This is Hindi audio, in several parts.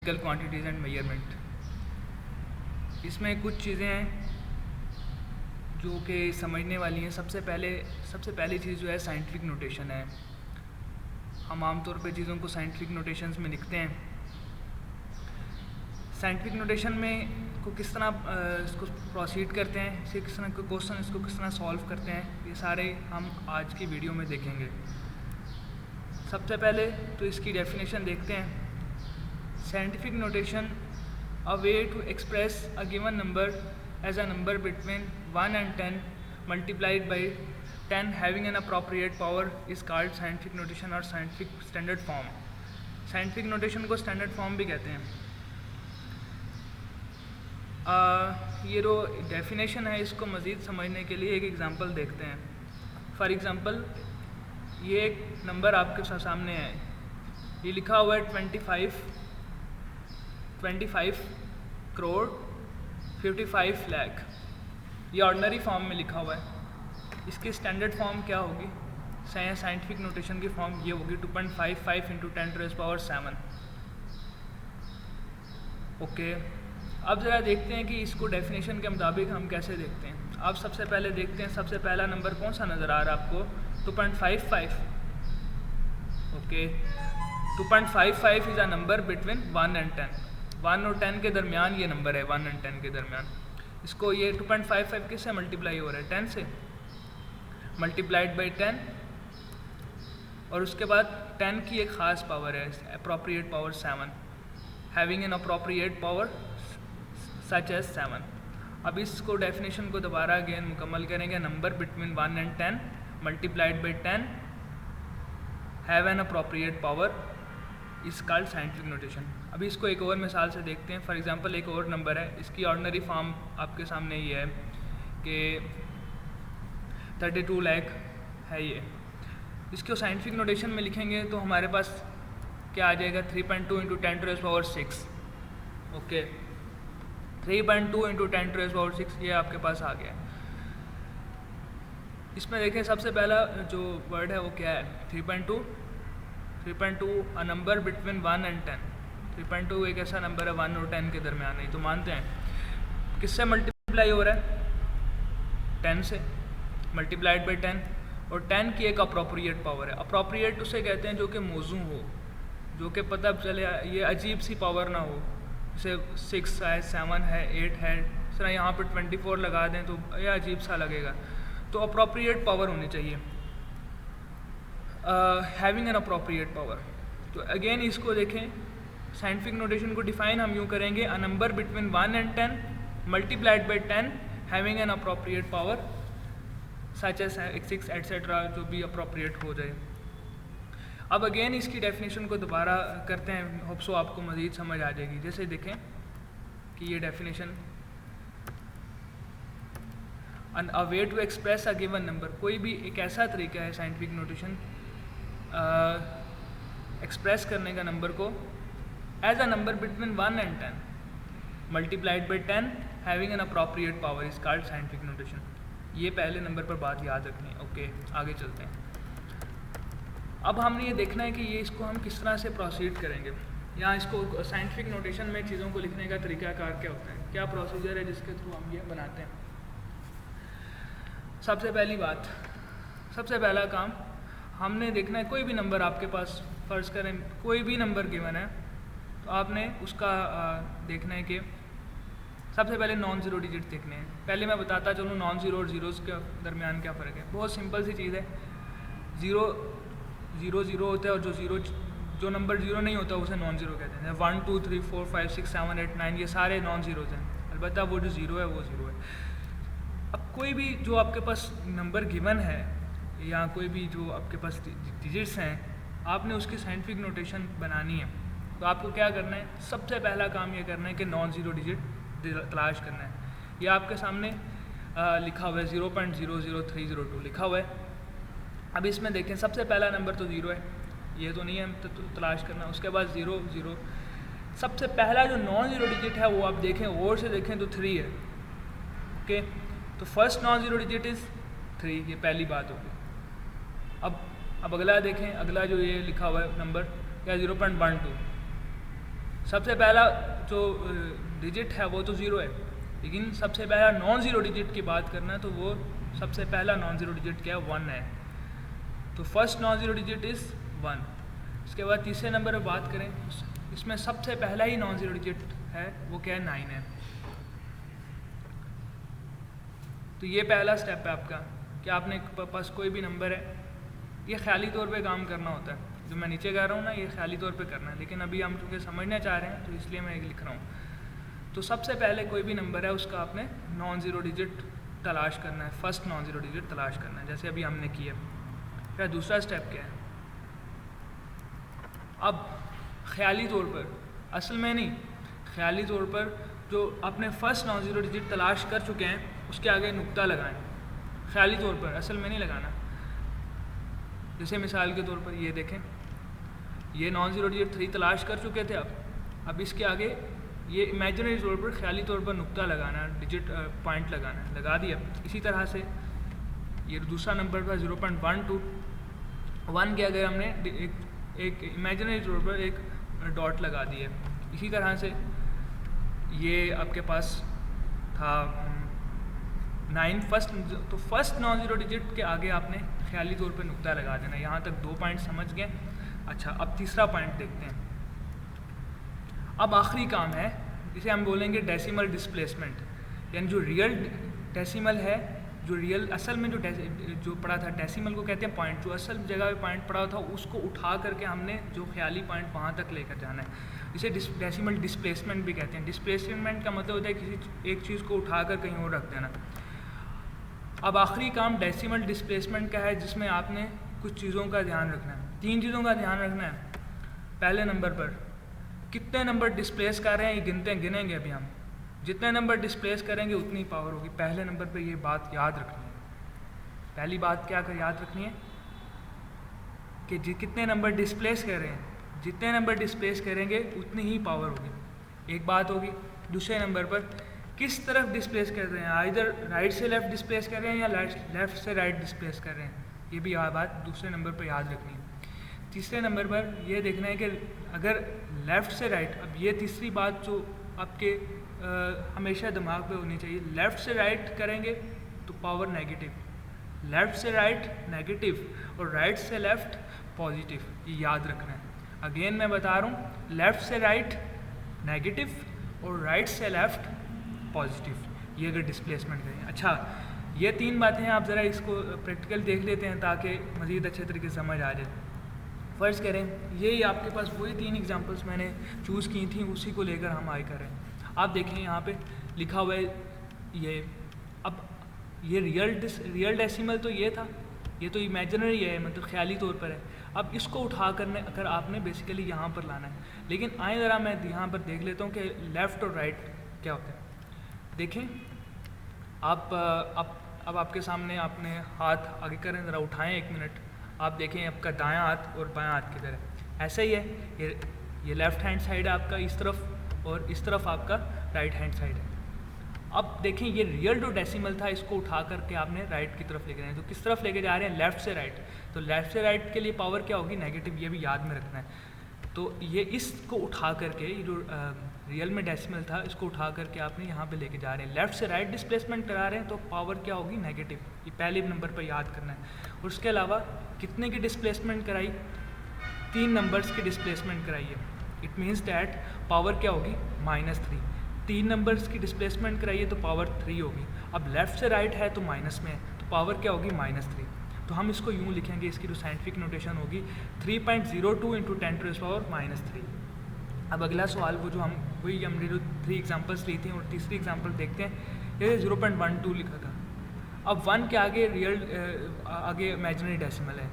Quantities and measurement. इसमें कुछ चीज़ें हैं जो कि समझने वाली हैं। सबसे पहली चीज़ जो है साइंटिफिक नोटेशन है। हम आमतौर पे चीज़ों को साइंटिफिक नोटेशंस में लिखते हैं। साइंटिफिक नोटेशन में को किस तरह इसको प्रोसीड करते हैं, इसे किस तरह के क्वेश्चन इसको किस तरह सॉल्व करते हैं, ये सारे हम आज की वीडियो में देखेंगे। सबसे पहले तो इसकी डेफिनेशन देखते हैं। Scientific notation, a way to express a given number as a number between 1 and 10 multiplied by 10 having an appropriate power is called scientific notation और scientific standard form। Scientific notation को standard form भी कहते हैं। ये जो definition है इसको मज़ीद समझने के लिए एक एग्ज़ाम्पल देखते हैं। फॉर एग्ज़ाम्पल ये एक नंबर आपके सामने है, ये लिखा हुआ है 25 करोड़ 55 लाख। ये ऑर्डिनरी फॉर्म में लिखा हुआ है। इसकी स्टैंडर्ड फॉर्म क्या होगी? साइंटिफिक नोटेशन की फॉर्म ये होगी 2.55 × 10⁻⁷। ओके, अब ज़रा देखते हैं कि इसको डेफिनेशन के मुताबिक हम कैसे देखते हैं। अब सबसे पहले देखते हैं, सबसे पहला नंबर कौन सा नज़र आ रहा है आपको? 2.55। Okay, 2.55 is a number between 1 and 10। 1 और 10 के दरमियान ये नंबर है, 1 and 10 के दरमियान। इसको ये 2.55 किससे मल्टीप्लाई हो रहा है? 10 से, मल्टीप्लाइड बाई 10। और उसके बाद 10 की एक ख़ास पावर है, appropriate power 7, having an appropriate power such as 7। अब इसको डेफिनेशन को दोबारा अगेन मुकम्मल करेंगे। Number between 1 and 10 multiplied by 10 have an appropriate power is called scientific notation. अभी इसको एक और मिसाल से देखते हैं। फॉर एग्जांपल एक और नंबर है, इसकी ऑर्डिनरी फॉर्म आपके सामने ये है कि 32 लाख है। ये इसको साइंटिफिक नोटेशन में लिखेंगे तो हमारे पास क्या आ जाएगा? 3.2 × 10⁻⁶। ओके, 3.2 × 10⁻⁶ ये आपके पास आ गया। इसमें देखें सबसे पहला जो वर्ड है वो क्या है? 3.2 अ नंबर बिटवीन 1 and 10। 3.2 एक ऐसा नंबर है 1 और 10 के दरमियान। नहीं तो मानते हैं किससे मल्टीप्लाई हो रहा है? 10 से, मल्टीप्लाइड बाई 10। और 10 की एक अप्रोप्रिएट पावर है। अप्रोप्रिएट उसे कहते हैं जो कि मौजू हो, जो कि पता चले ये अजीब सी पावर ना हो, जैसे 6 है, 7 है, 8 है। इस तरह यहाँ पर 24 लगा दें तो यह अजीब सा लगेगा। तो अप्रोप्रिएट पावर होनी चाहिए, हैविंग एन अप्रोप्रिएट पावर। तो अगेन इसको देखें, साइंटिफिक नोटेशन को डिफाइन हम यूँ करेंगे, a number between 1 and 10 multiplied by 10 having an appropriate power such as 6 etcetera, जो भी अप्रोप्रिएट हो जाए। अब अगेन इसकी डेफिनेशन को दोबारा करते हैं, होप सो आपको मज़ीद समझ आ जाएगी। जैसे देखें कि ये definition, a way to express a given number, कोई भी एक ऐसा तरीका है साइंटिफिक नोटेशन एक्सप्रेस करने का नंबर को as a number between 1 and 10 multiplied by 10 having an appropriate power is called scientific notation. ये पहले नंबर पर बात याद रखनी है। ओके, आगे चलते हैं। अब हमने ये देखना है कि ये इसको हम किस तरह से प्रोसीड करेंगे। यहाँ इसको साइंटिफिक नोटेशन में चीज़ों को लिखने का तरीक़ाकार क्या होता है, क्या प्रोसीजर है जिसके थ्रू हम ये बनाते हैं। सबसे पहली बात, सबसे पहला काम हमने देखना है, कोई भी नंबर आपके पास, फ़र्ज़ करें कोई भी नंबर गिवन है, तो आपने उसका देखना है कि सबसे पहले नॉन ज़ीरो डिजिट देखने हैं। पहले मैं बताता चलूँ नॉन ज़ीरो और ज़ीरोज़ के दरमियान क्या फ़र्क है। बहुत सिंपल सी चीज़ है, ज़ीरो होता है और जो नंबर ज़ीरो नहीं होता उसे नॉन ज़ीरो कहते हैं। 1 2 3 4 5 6 7 8 9 ये सारे नॉन ज़ीरोज़ हैं, अलबत्ता वो जो ज़ीरो है वो ज़ीरो है। अब कोई भी जो आपके पास नंबर गिवन है या कोई भी जो आपके पास डिजिट्स हैं, आपने उसकी साइंटिफिक नोटेशन बनानी है। तो आपको क्या करना है? सबसे पहला काम ये करना है कि नॉन ज़ीरो डिजिट तलाश करना है। ये आपके सामने लिखा हुआ है 0.00302 लिखा हुआ है। अब इसमें देखें सबसे पहला नंबर तो ज़ीरो है, ये तो नहीं है तो तलाश करना। उसके बाद 0 0, सबसे पहला जो नॉन ज़ीरो डिजिट है वो आप देखें, और से देखें तो 3 है। ओके, तो first non zero digit is 3, ये पहली बात होगी। अब अगला देखें, अगला जो ये लिखा हुआ है नंबर क्या, 0.12। सबसे पहला जो डिजिट है वो तो ज़ीरो है, लेकिन सबसे पहला नॉन ज़ीरो डिजिट की बात करना है तो वो सबसे पहला नॉन ज़ीरो डिजिट क्या है, 1 है। तो first non zero digit is 1। इसके बाद तीसरे नंबर पर बात करें, इसमें सबसे पहला ही नॉन ज़ीरो डिजिट है वो क्या है, 9 है। तो ये पहला स्टेप है आपका कि आपने पास कोई भी नंबर है, ये ख्याली तौर पे काम करना होता है। जो मैं नीचे कह रहा हूँ ना, ये ख्याली तौर पे करना है, लेकिन अभी हम चूँकि समझना चाह रहे हैं तो इसलिए मैं लिख रहा हूँ। तो सबसे पहले कोई भी नंबर है उसका आपने नॉन ज़ीरो डिजिट तलाश करना है, फर्स्ट नॉन ज़ीरो डिजिट तलाश करना है, जैसे अभी हमने किया। फिर दूसरा स्टेप क्या है, अब ख्याली तौर पर, असल में नहीं, ख्याली तौर पर जो आपने फर्स्ट नॉन ज़ीरो डिजिट तलाश कर चुके हैं उसके आगे नुक्ता लगाएं, ख्याली तौर पर, असल में नहीं लगाना। जैसे मिसाल के तौर पर ये देखें, ये नॉन ज़ीरो डिजिट 3 तलाश कर चुके थे, अब इसके आगे ये इमेजिनरी तौर पर ख्याली तौर पर नुक्ता लगाना है, डिजिट पॉइंट लगाना है, लगा दिया। इसी तरह से ये दूसरा नंबर था 0.12, 1 के आगे हमने एक इमेजिनरी तौर पर एक डॉट लगा दिया। इसी तरह से ये आपके पास था 9 फर्स्ट, तो फर्स्ट नॉन ज़ीरो डिजिट के आगे आपने ख्याली तौर पे नुक्ता लगा देना। यहाँ तक 2 पॉइंट समझ गए। अच्छा, अब तीसरा पॉइंट देखते हैं। अब आखिरी काम है, जिसे हम बोलेंगे डेसिमल डिस्प्लेसमेंट, यानी जो रियल डेसिमल है, जो रियल असल में जो पड़ा था, डेसिमल को कहते हैं पॉइंट, जो असल जगह पे पॉइंट पड़ा था उसको उठा करके हमने जो ख्याली पॉइंट वहाँ तक लेकर जाना है, इसे डेसिमल डिस्प्लेसमेंट भी कहते हैं। डिस्प्लेसमेंट का मतलब होता है किसी एक चीज़ को उठा कर कहीं और रख देना। अब आखिरी काम डेसिमल डिस्प्लेसमेंट का है, जिसमें आपने कुछ चीज़ों का ध्यान रखना है, 3 चीज़ों का ध्यान रखना है। पहले नंबर पर कितने नंबर डिस्प्लेस कर रहे हैं ये गिनेंगे अभी हम। जितने नंबर डिस्प्लेस करेंगे उतनी पावर होगी। पहले नंबर पर ये बात याद रखनी है। पहली बात क्या कर याद रखनी है कि कितने नंबर डिस्प्लेस कर रहे हैं, जितने नंबर डिस्प्लेस करेंगे उतनी ही पावर होगी, एक बात होगी। दूसरे नंबर पर किस तरफ डिस्प्लेस कर रहे हैं, आइदर राइट से लेफ़्ट डिस्प्लेस कर रहे हैं या लेफ़्ट से राइट डिस्प्लेस कर रहे हैं, ये भी बात दूसरे नंबर पर याद रखनी है। तीसरे नंबर पर यह देखना है कि अगर लेफ़्ट से राइट, अब ये तीसरी बात जो आपके हमेशा दिमाग पे होनी चाहिए, लेफ़्ट से राइट करेंगे तो पावर नेगेटिव, लेफ़्ट से राइट नेगेटिव और राइट से लेफ़्ट पॉजिटिव, ये याद रखना है। अगेन मैं बता रहा हूँ, लेफ़्ट से राइट नेगेटिव और राइट से लेफ़्ट पॉजिटिव, ये अगर डिस्प्लेसमेंट करें। अच्छा, ये 3 बातें हैं, आप ज़रा इसको प्रैक्टिकल देख लेते हैं ताकि मज़ीद अच्छे तरीके से समझ आ जाए। फ़र्ज़ करें ये आपके पास वही 3 एग्जांपल्स मैंने चूज़ की थी, उसी को लेकर हम आए कर रहे हैं। आप देखें यहाँ पे लिखा हुआ है ये, अब ये रियल डेसिमल तो ये था, ये तो इमेजिनरी है, मतलब ख्याली तौर पर है। अब इसको उठा करने अगर आपने बेसिकली यहाँ पर लाना है, लेकिन आए ज़रा मैं यहाँ पर देख लेता हूँ कि लेफ़्ट और राइट क्या होता है। देखें आप अब आपके सामने आपने हाथ आगे करें, ज़रा उठाएं 1 मिनट, आप देखें आपका दायां हाथ और बायां हाथ किधर है। ऐसा ही है, ये लेफ़्ट हैंड साइड है आपका इस तरफ, और इस तरफ आपका राइट हैंड साइड है। अब देखें ये रियल जो डेसिमल था, इसको उठा करके आपने राइट की तरफ लेके जाए, तो किस तरफ लेके जा रहे हैं, लेफ़्ट से राइट। तो लेफ़्ट से राइट के लिए पावर क्या होगी, नेगेटिव, ये भी याद में रखना है। तो ये इसको उठा करके, ये जो रियल में डेसिमल था, इसको उठा करके आपने यहाँ पे लेके जा रहे हैं, लेफ़्ट से राइट डिस्प्लेसमेंट करा रहे हैं, तो पावर क्या होगी, नेगेटिव। ये पहले नंबर पर याद करना है। और उसके अलावा कितने की डिस्प्लेसमेंट कराई, 3 नंबर्स की डिस्प्लेसमेंट कराई है। इट मीन्स डैट पावर क्या होगी, -3। 3 नंबर्स की डिस्प्लेसमेंट कराइए तो पावर 3 होगी। अब लेफ़्ट से राइट है तो माइनस में है, तो पावर क्या होगी, -3। तो हम इसको यूँ लिखेंगे, इसकी जो साइंटिफिक नोटेशन होगी 3.02 × 10⁻⁻3। अब अगला सवाल वो जो हमने जो 3 एग्जांपल्स ली थी और तीसरी एग्जांपल देखते हैं। ये 0.12 लिखा था। अब 1 के आगे आगे इमेजिनरी डेसिमल है,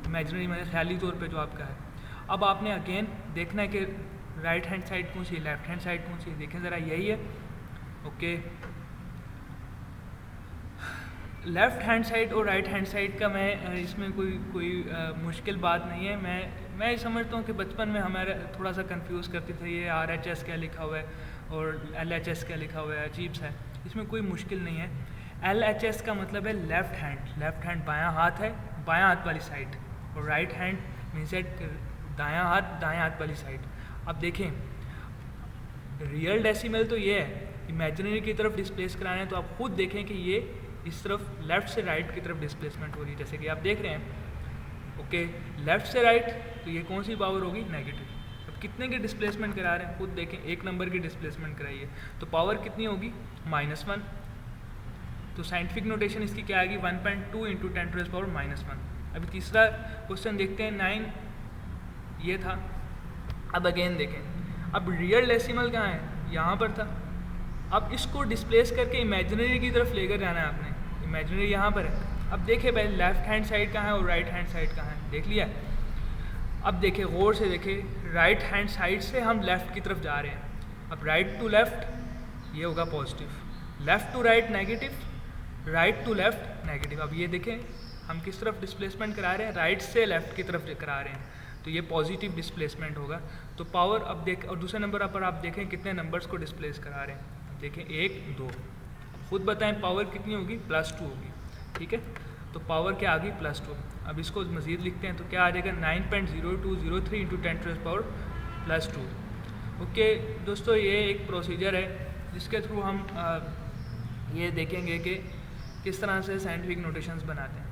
इमेजिनरी मतलब ख्याली तौर पे जो आपका है। अब आपने अगेन देखना है कि राइट हैंड साइड कौन सी है, लेफ्ट हैंड साइड कौन सी है। देखें ज़रा, यही है, ओके। लेफ़्ट हैंड साइड और राइट हैंड साइड का मैं इसमें कोई मुश्किल बात नहीं है। मैं समझता हूँ कि बचपन में हमारे थोड़ा सा कंफ्यूज करते थे, ये RHS क्या लिखा हुआ है और LHS क्या लिखा हुआ है, अजीब सा है, इसमें कोई मुश्किल नहीं है। LHS का मतलब है लेफ़्ट हैंड बायां हाथ है, बायां हाथ वाली साइड, और राइट हैंड मीन्स दायां हाथ वाली साइड। अब देखें रियल डेसिमल तो ये है, इमेजिनरी की तरफ डिस्प्लेस कराना है तो आप खुद देखें कि ये इस तरफ लेफ़्ट से राइट की तरफ डिस्प्लेसमेंट हो रही है, जैसे कि आप देख रहे हैं। ओके, लेफ़्ट से राइट तो ये कौन सी पावर होगी? नेगेटिव। अब कितने की डिस्प्लेसमेंट करा रहे हैं खुद देखें, एक नंबर की डिस्प्लेसमेंट कराइए तो पावर कितनी होगी? -1। तो साइंटिफिक नोटेशन इसकी क्या आएगी? 1.2 × 10⁻⁻1। अभी तीसरा क्वेश्चन देखते हैं, 9 ये था। अब अगेन देखें, अब रियल डेसिमल कहाँ है? यहाँ पर था। अब इसको डिस्प्लेस करके इमेजिनरी की तरफ लेकर जाना है आपने। इमेजिनरी यहाँ पर है। अब देखें भाई, लेफ्ट हैंड साइड कहाँ है और राइट हैंड साइड कहाँ है, देख लिया। अब देखें, गौर से देखें, राइट हैंड साइड से हम लेफ़्ट की तरफ जा रहे हैं। अब राइट टू लेफ़्ट ये होगा positive, left to right negative, right to left negative. अब ये देखें हम किस तरफ डिस्प्लेसमेंट करा रहे हैं? राइट से लेफ़्ट की तरफ करा रहे हैं, तो ये पॉजिटिव डिस्प्लेसमेंट होगा। तो पावर अब देख, और दूसरे नंबर पर आप देखें कितने नंबर्स को डिस्प्लेस करा रहे हैं। अब देखें 1 2, खुद बताएं पावर कितनी होगी? +2 होगी। ठीक है, तो पावर क्या आ गई? +2। अब इसको मज़ीद लिखते हैं तो क्या आ जाएगा? 9.0203 × 10⁻²। ओके दोस्तों, ये एक प्रोसीजर है जिसके थ्रू हम ये देखेंगे कि किस तरह से साइंटिफिक नोटेशंस बनाते हैं।